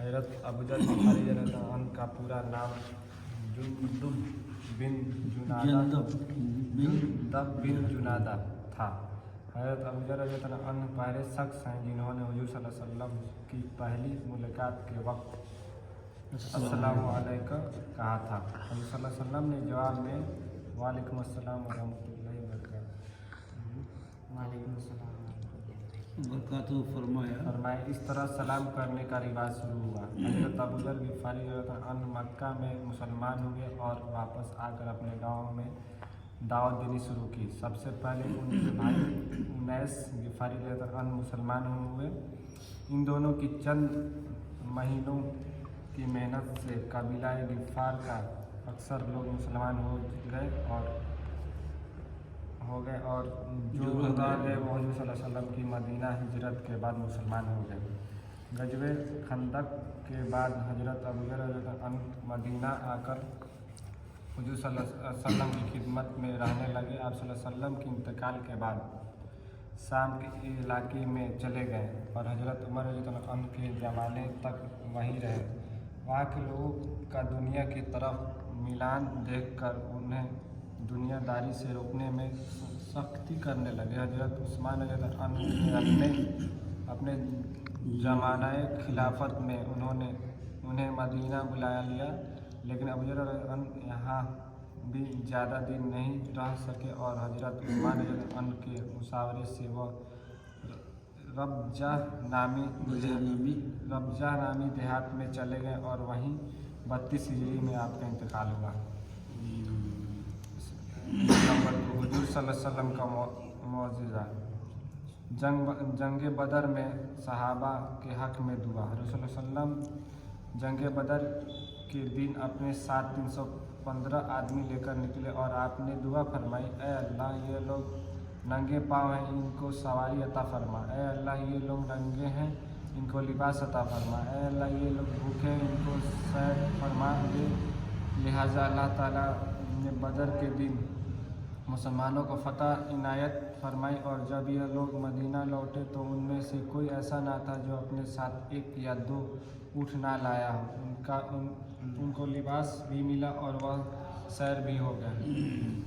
हज़रत अबूज़र ग़िफ़ारी रज़ियल्लाहु अन्हु का पूरा नाम जुंदब बिन जुनादा था। हज़रत अबूज़र रज़ियल्लाहु अन्हु पहले शख्स हैं जिन्होंने हुज़ूर सल्लल्लाहु अलैहि वसल्लम की पहली मुलाकात के वक्त अस्सलामु अलैकुम कहा था। हुज़ूर सल्लल्लाहु अलैहि वसल्लम ने जवाब में वालेकुम अस्सलाम व रहमतुल्लाहि व बरकातहू फरमाया। इस तरह सलाम करने का रिवाज शुरू हुआ। हज़रत अबूज़र ग़िफ़ारी अन्हु मक्का में मुसलमान हुए और वापस आकर अपने गांव में दावत देनी शुरू की। सबसे पहले उनके भाई उनैस ग़िफ़ारी अन्हु मुसलमान हुए। इन दोनों की चंद महीनों की मेहनत से कबीला ग़िफ़ार का अक्सर लोग मुसलमान हो गए और जो लोग आ गए वो हुज़ूर सल्लल्लाहु अलैहि वसल्लम की मदीना हिजरत के बाद मुसलमान हो गए। ग़ज़वे खंदक के बाद हज़रत अबूज़र अन्हु मदीना आकर हुज़ूर सल्लल्लाहु अलैहि वसल्लम की खिदमत में रहने लगे। आप सल्लल्लाहु अलैहि वसल्लम के इंतकाल के बाद शाम के इलाके में चले गए और हज़रत उमर रज़ियल्लाहु अन्हु के ज़माने तक वहीं रहे। वहाँ के लोगों का दुनिया की तरफ मिलान देखकर उन्हें दुनियादारी से रोकने में सख्ती करने लगे। हज़रत उस्मान रज़ियल्लाहु अन्हु ने अपने ज़मानाए खिलाफत में उन्हें मदीना बुला लिया, लेकिन अबूज़र अन्हु यहाँ भी ज़्यादा दिन नहीं रह सके और हज़रत उस्मान रज़ियल्लाहु अन्हु के मुशावरे से वह रबज़ा नामी देहात में चले गए और वहीं 32 हिजरी में आपका इंतकाल हुआ। नंबर 2, हुज़ूर सल्लल्लाहु अलैहि वसल्लम का मौज़िज़ा। जंग बदर में सहाबा के हक़ में दुआ। हुज़ूर सल्लल्लाहु अलैहि वसल्लम जंग बदर के दिन अपने साथ 315 आदमी लेकर निकले और आपने दुआ फरमाई, ऐ अल्लाह ये लोग नंगे पाँव हैं इनको सवारी अता फरमा। ऐ अल्लाह ये लोग नंगे हैं इनको लिबास अता फरमा। ऐ अल्लाह ये लोग भूखे हैं इनको सैर फरमा दे। लिहाजा अल्लाह ताला ने बदर के दिन मुसलमानों को फ़तह इनायत फरमाई और जब ये लोग मदीना लौटे तो उनमें से कोई ऐसा ना था जो अपने साथ 1 या 2 ऊँट ना लाया हो। उनको लिबास भी मिला और वह सैर भी हो गए।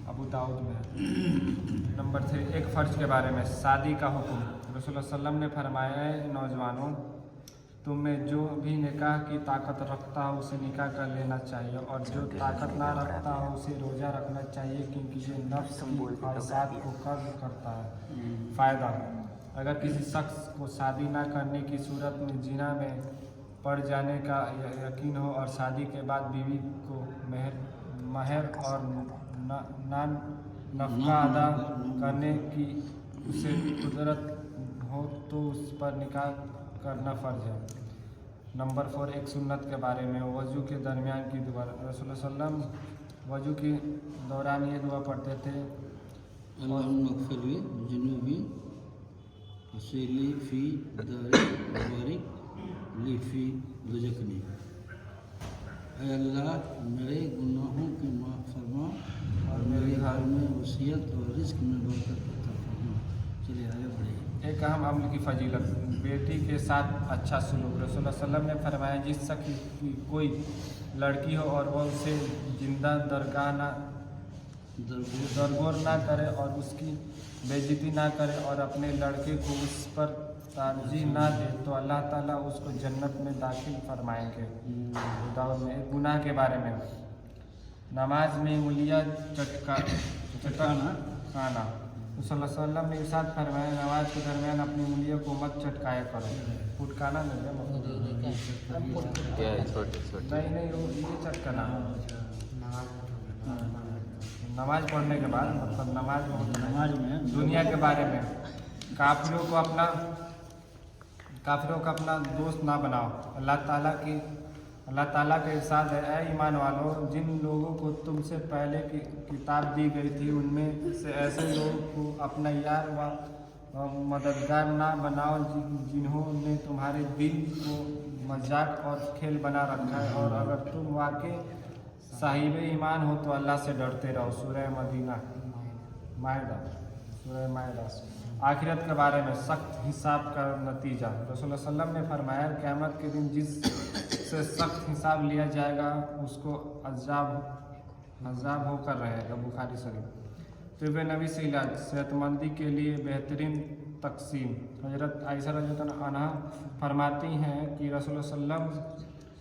अबू दाऊद में। नंबर 3, एक फ़र्ज के बारे में शादी का हुक्म। रसूलुल्लाह सल्लल्लाहु अलैहि वसल्लम ने फरमाया, नौजवानों तुम में जो भी निकाह की ताकत रखता हो उसे निकाह कर लेना चाहिए और जो ताकत ना रखता हो उसे रोज़ा रखना चाहिए क्योंकि ये नफ्स की ख्वाहिशात को कब्ज़ करता है। फ़ायदा, अगर किसी शख्स को शादी ना करने की सूरत में जिना में पड़ जाने का यकीन हो और शादी के बाद बीवी को महर और नफ़का अदा करने की उसे कुदरत हो तो उस पर निकाह करना फ़र्ज है। नंबर 4, एक सुन्नत के बारे में वज़ू के दरमियान की दुआ। रसूलुल्लाह सल्लल्लाहु अलैहि वसल्लम वज़ू के दौरान ये दुआ पढ़ते थे, अल्लाहुम्मा ग़फ़िर जुनूबी वसीली फ़ी दारी वबारिक ली फ़ी रज़क़नी। ऐ अल्लाह मेरे गुनाहों की माफ़ फरमा और मेरे घर में वसीयत और रिज़्क़ में बरकत अता फरमा। चलिए आगे बढ़िए। एक अहम अमल की फजीलत, बेटी के साथ अच्छा सलूक। रसूलुल्लाह सल्लल्लाहु अलैहि वसल्लम ने फरमाया, जिस शख्स की कोई लड़की हो और वह उसे जिंदा दरगोर ना करे और उसकी बेइज्जती ना करे और अपने लड़के को उस पर तरजीह ना दे तो अल्लाह ताला उसको जन्नत में दाखिल फरमाएंगे। दाऊद में। एक गुनाह के बारे में, नमाज में उंगलियां चटकाना। सल्लल्लाहु अलैहि वसल्लम ने इरशाद फरमाया, नमाज के दरमियान अपनी उंगलियों को मत चटकाया करो। फुटकाना नहीं है, नहीं ये चटकाना। नमाज पढ़ने के बाद मतलब नमाज में दुनिया के बारे में काफिरों को अपना दोस्त ना बनाओ। अल्लाह ताला का इरशाद है, ऐ ईमान वालों, जिन लोगों को तुमसे पहले की किताब दी गई थी उनमें से ऐसे लोगों को अपना यार व मददगार ना बनाओ जिन्होंने तुम्हारे दिल को मजाक और खेल बना रखा है और अगर तुम वाकई साहिब ईमान हो तो अल्लाह से डरते रहो। सूरह माइदा। आखिरत के बारे में सख्त हिसाब का नतीजा। रसूल सल्लम ने फरमाया क़यामत के दिन जिससे सख्त हिसाब लिया जाएगा उसको अजाब होकर रहेगा। बुखारी शरीफ। तो वे नबी से इलाज सेहतमंदी के लिए बेहतरीन तकसीम। हज़रत आयशा रज़ियल्लाहु अन्हा फरमाती हैं कि रसूल सल्लम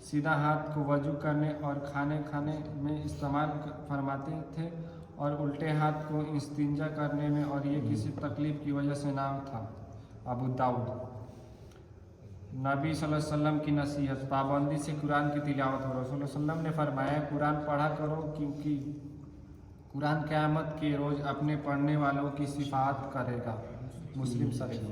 सीधा हाथ को वजू करने और खाने में इस्तेमाल फरमाते थे और उल्टे हाथ को इस्तिंजा करने में, और ये किसी तकलीफ़ की वजह से ना था। अबू दाऊद। नबी सल्लल्लाहु अलैहि वसल्लम की नसीहत, पाबंदी से कुरान की तिलावत हो। रसूल सल्लम ने फरमाया कुरान पढ़ा करो क्योंकि कुरान क़यामत के रोज़ अपने पढ़ने वालों की सिफात करेगा। मुस्लिम शरीफ।